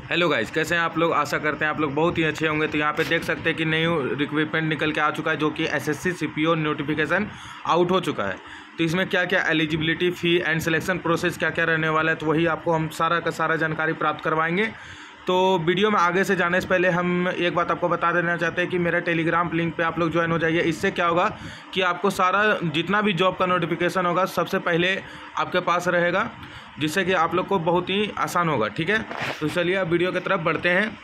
Hello guys, कैसे हैं आप लोग। आशा करते हैं आप लोग बहुत ही अच्छे होंगे। तो यहाँ पे देख सकते हैं कि न्यू रिक्वायरमेंट निकल के आ चुका है, जो कि एसएससी सीपीओ नोटिफिकेशन आउट हो चुका है। तो इसमें क्या क्या eligibility, fee and selection process क्या क्या रहने वाला है, तो वही आपको हम सारा का सारा जानकारी प्राप्त करवाएंगे। तो वीडियो में आगे से जाने से पहले हम एक बात आपको बता देना चाहते हैं कि मेरा टेलीग्राम लिंक पे आप लोग ज्वाइन हो जाइए। इससे क्या होगा कि आपको सारा जितना भी जॉब का नोटिफिकेशन होगा सबसे पहले आपके पास रहेगा, जिससे कि आप लोग को बहुत ही आसान होगा। ठीक है, तो चलिए अब वीडियो की तरफ बढ़ते हैं।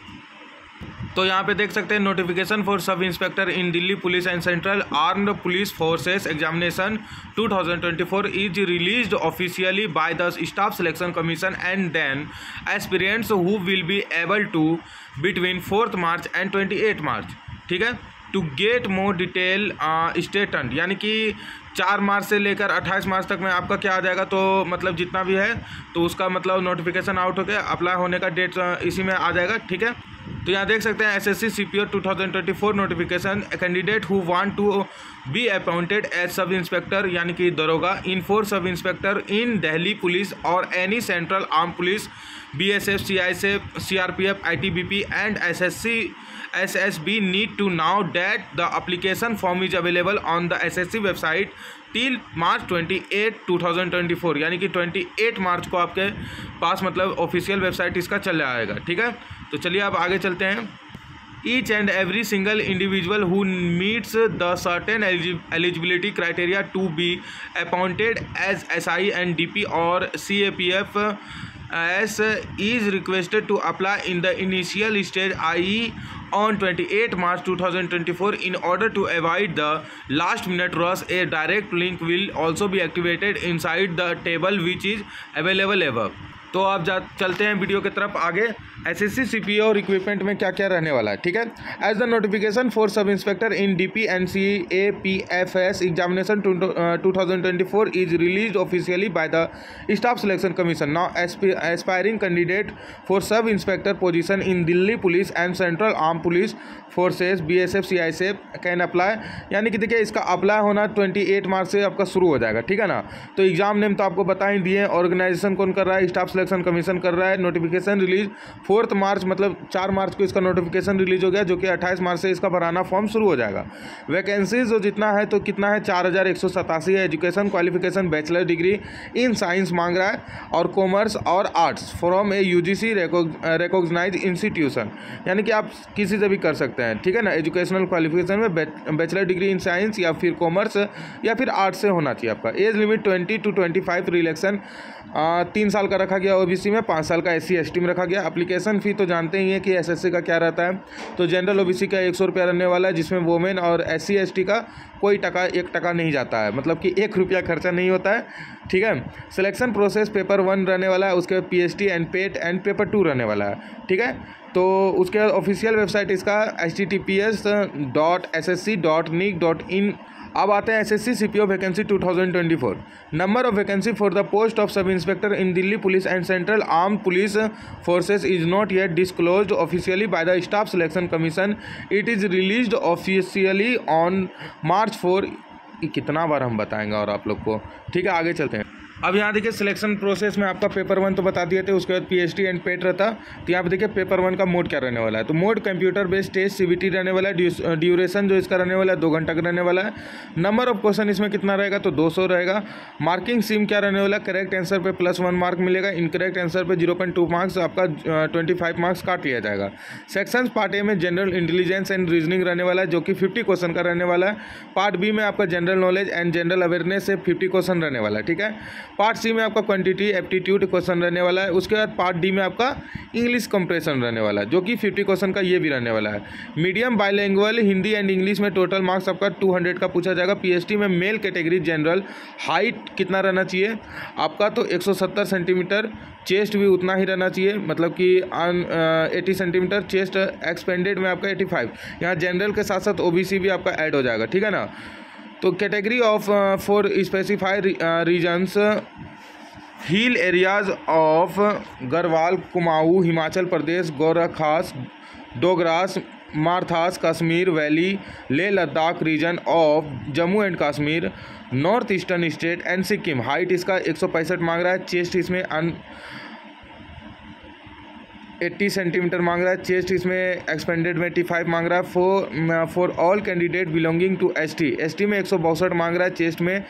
तो यहाँ पे देख सकते हैं notification for sub inspector in Delhi police and central armed police forces examination 2024 is released officially by the staff selection commission and then aspirants who will be able to between 4 March and 28 March. ठीक है, to get more detail statement, यानी कि 4 मार्च से लेकर 28 मार्च तक में आपका क्या आ जाएगा, तो मतलब जितना भी है तो उसका मतलब नोटिफिकेशन आउट होकर अप्लाई होने का डेट इसी में आ जाएगा। ठीक है, तो यहाँ देख सकते हैं SSC CPO 2024 notification, candidate who want to be appointed as sub inspector यानी कि दरोगा in 4 sub inspector in Delhi police और any central arm police, BSF, CISF, CRPF, ITBP and SSB need to know that the application form is available on the SSC website till March 28, 2024, यानी कि 28 मार्च को आपके पास मतलब official website इसका चल जाएगा। ठीक है, तो चलिए अब आगे चलते हैं। Each and every single individual who meets the certain eligibility criteria to be appointed as SI and DP or CAPF as is requested to apply in the initial stage, i.e. on 28 March 2024. In order to avoid the last minute rush, a direct link will also be activated inside the table which is available above. तो आप चलते हैं video की तरफ आगे। SSC CPO requirement में क्या क्या रहने वाला है। ठीक है, as the notification for sub inspector in DP and CAPFS examination 2024 is release officially by the staff selection commission. Now aspiring candidate for sub inspector position in Delhi police and central arm police forces, BSF, CISF can apply, यानी कि देखिए इसका apply होना 28 मार्च से आपका शुरू हो जाएगा। ठीक है ना, तो एग्जाम नेम तो आपको बता ही दिए। ऑर्गेनाइजेशन कौन कर रहा है, स्टाफ सिलेक्शन कमीशन कर रहा है। नोटिफिकेशन रिलीज 4 मार्च मतलब 4 मार्च को इसका नोटिफिकेशन रिलीज हो गया, जो कि 28 मार्च से इसका भराना फॉर्म शुरू हो जाएगा। वैकेंसीज जो जितना है तो कितना है 4187 है। Education qualification bachelor degree in science मांग रहा है और कॉमर्स और arts from a UGC recognize institution, यानी कि आप किसी से भी कर सकते हैं। ठीक है ना, एजुकेशनल क्वालिफिकेशन में बैचलर डिग्री इन साइंस या फिर कॉमर्स या फिर आर्ट्स से होना चाहिए आपका। एज लिमिट 20 to 25, रिलेक्शन 3 साल का रखा गया OBC में, 5 साल का SC ST में रखा गया। एप्लीकेशन फ़ी तो जानते ही हैं कि SSC का क्या रहता है, तो जनरल OBC का 100 रुपया रहने वाला है, जिसमें वोमेन और SC ST का कोई 1 टका नहीं जाता है, मतलब कि 1 रुपया खर्चा नहीं होता है। ठीक है, सिलेक्शन प्रोसेस पेपर 1 रहने वाला है, उसके बाद PST and pet and paper 2 रहने वाला है। ठीक है, तो उसके बाद ऑफिशियल वेबसाइट इसका https.ssc.nic.in। अब आते हैं SSC CPO vacancy 2024। Number of vacancy for the post of सब inspector in Delhi police and central armed police forces is not yet disclosed officially by the staff selection commission. It is released officially on March 4। कितना बार हम बताएंगे और आप लोग को। ठीक है, आगे चलते हैं। अब यहाँ देखिए सिलेक्शन प्रोसेस में आपका पेपर 1 तो बता दिए थे, उसके बाद PST एंड पेट रहता। तो यहाँ पे देखिए पेपर 1 का मोड क्या रहने वाला है, तो mode computer based test CBT रहने वाला है। ड्यूरेशन जो इसका रहने वाला है 2 घंटा का रहने वाला है। नंबर ऑफ क्वेश्चन इसमें कितना रहेगा, तो 200 रहेगा। मार्किंग सिम क्या रहने वाला है, करेक्ट आंसर पे +1 मार्क मिलेगा, इनकरेक्ट आंसर पे 0.2 मार्क्स, आपका 25 मार्क्स काट लिया जाएगा। सेक्शन पार्ट ए में जनरल इंटेलिजेंस एंड रीजनिंग रहने वाला है, जो कि 50 क्वेश्चन का रहने वाला है। पार्ट बी में आपका general knowledge and general awareness से 50 क्वेश्चन रहने वाला है। ठीक है, पार्ट सी में आपका क्वांटिटी एप्टीट्यूड क्वेश्चन रहने वाला है। उसके बाद पार्ट डी में आपका इंग्लिश कंप्रेशन रहने वाला है, जो कि 50 क्वेश्चन का ये भी रहने वाला है। Medium bilingual Hindi and English में टोटल मार्क्स आपका 200 का पूछा जाएगा। PST में मेल कैटेगरी जनरल हाइट कितना रहना चाहिए आपका, तो 170 सेंटीमीटर, चेस्ट भी उतना ही रहना चाहिए, मतलब कि 80 सेंटीमीटर, चेस्ट एक्सपेंडेड में आपका 85। यहाँ जनरल के साथ साथ OBC भी आपका ऐड हो जाएगा। ठीक है ना, तो category of for specified reasons hill areas of Garhwal, Kumaon, Himachal Pradesh, Gorkhas, Dogras, Marathas, Kashmir valley, Leh Ladakh region of Jammu and Kashmir, north eastern state and Sikkim. Height इसका 165 मांग रहा है। चेस्ट इसमें 80 सेंटीमीटर मांग रहा है। चेस्ट इसमें एक्सपेंडेड में 85 मांग रहा है। For all candidate belonging to ST में 162 मांग रहा है। चेस्ट में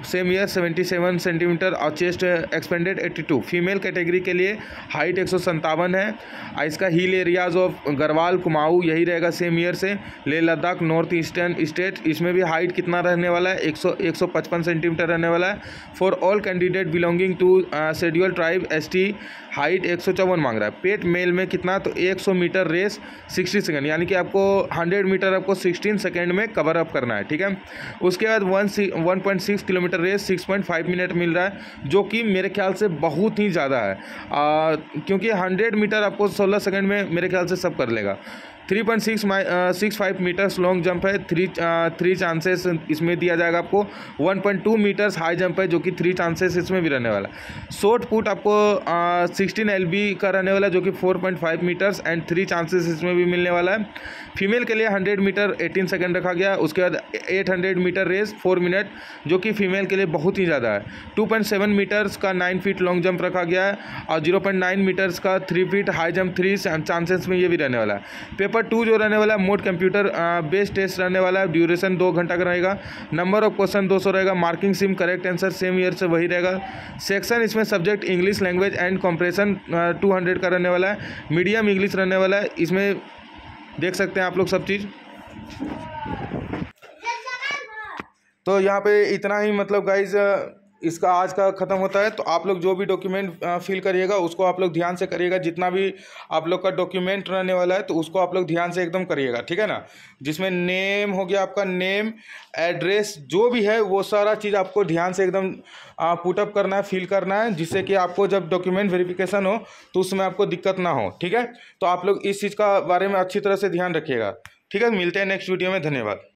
सेम ईयर 77 सेंटीमीटर और चेस्ट एक्सपेंडेड 82। फीमेल कैटेगरी के लिए हाइट 157 है। इसका hill areas of Garhwal Kumaon यही रहेगा सेम ईयर से। Leh Ladakh north eastern state, इसमें भी हाइट कितना रहने वाला है, 155 सेंटीमीटर रहने वाला है। For all candidate belonging to scheduled tribe ST height 154 मांग रहा है। पेट मेल में कितना, तो 100 मीटर रेस 60 सेकंड, यानी कि आपको 100 मीटर आपको 16 सेकंड में कवर अप करना है, ठीक है। उसके बाद 1.6 किलोमीटर रेस 6.5 मिनट मिल रहा है, जो कि मेरे ख्याल से बहुत ही ज़्यादा है, क्योंकि 100 मीटर आपको 16 सेकंड में मेरे ख्याल से सब कर लेगा। 3.65 मीटर्स लॉन्ग जंप है, 3 चांसेस इसमें दिया जाएगा आपको। 1.2 मीटर्स हाई जंप है, जो कि 3 चांसेस इसमें भी रहने वाला है। शॉर्ट पुट आपको 16 LB का रहने वाला है, जो कि 4.5 मीटर्स एंड 3 चांसेस इसमें भी मिलने वाला है। फीमेल के लिए 100 मीटर 18 सेकंड रखा गया। उसके बाद 800 मीटर रेस 4 मिनट, जो कि फीमेल के लिए बहुत ही ज़्यादा है। 2.7 मीटर्स का 9 फीट लॉन्ग जंप रखा गया है और 0.9 मीटर्स का 3 फीट हाई जंप 3 चांसेस में ये भी रहने वाला है। पेपर 2 जो रहने वाला है मोड कंप्यूटर बेस्ड टेस्ट रहने वाला है। ड्यूरेशन 2 घंटा का रहेगा। नंबर ऑफ क्वेश्चन 200 रहेगा। Marking SIM correct answer same year से वही रहेगा। सेक्शन इसमें subject English language and compression 200 का रहने वाला है। मीडियम इंग्लिश रहने वाला है। इसमें देख सकते हैं आप लोग सब चीज़। तो यहाँ पे इतना ही मतलब गाइज इसका आज का ख़त्म होता है। तो आप लोग जो भी डॉक्यूमेंट फिल करिएगा उसको आप लोग ध्यान से करिएगा। जितना भी आप लोग का डॉक्यूमेंट रहने वाला है तो उसको आप लोग ध्यान से एकदम करिएगा, ठीक है ना। जिसमें नेम हो गया, आपका नेम, एड्रेस, जो भी है वो सारा चीज़ आपको ध्यान से एकदम पुटअप करना है, फिल करना है, जिससे कि आपको जब डॉक्यूमेंट वेरिफिकेशन हो तो उसमें आपको दिक्कत ना हो, ठीक है। तो आप लोग इस चीज़ का बारे में अच्छी तरह से ध्यान रखिएगा, ठीक है। मिलते हैं नेक्स्ट वीडियो में। धन्यवाद।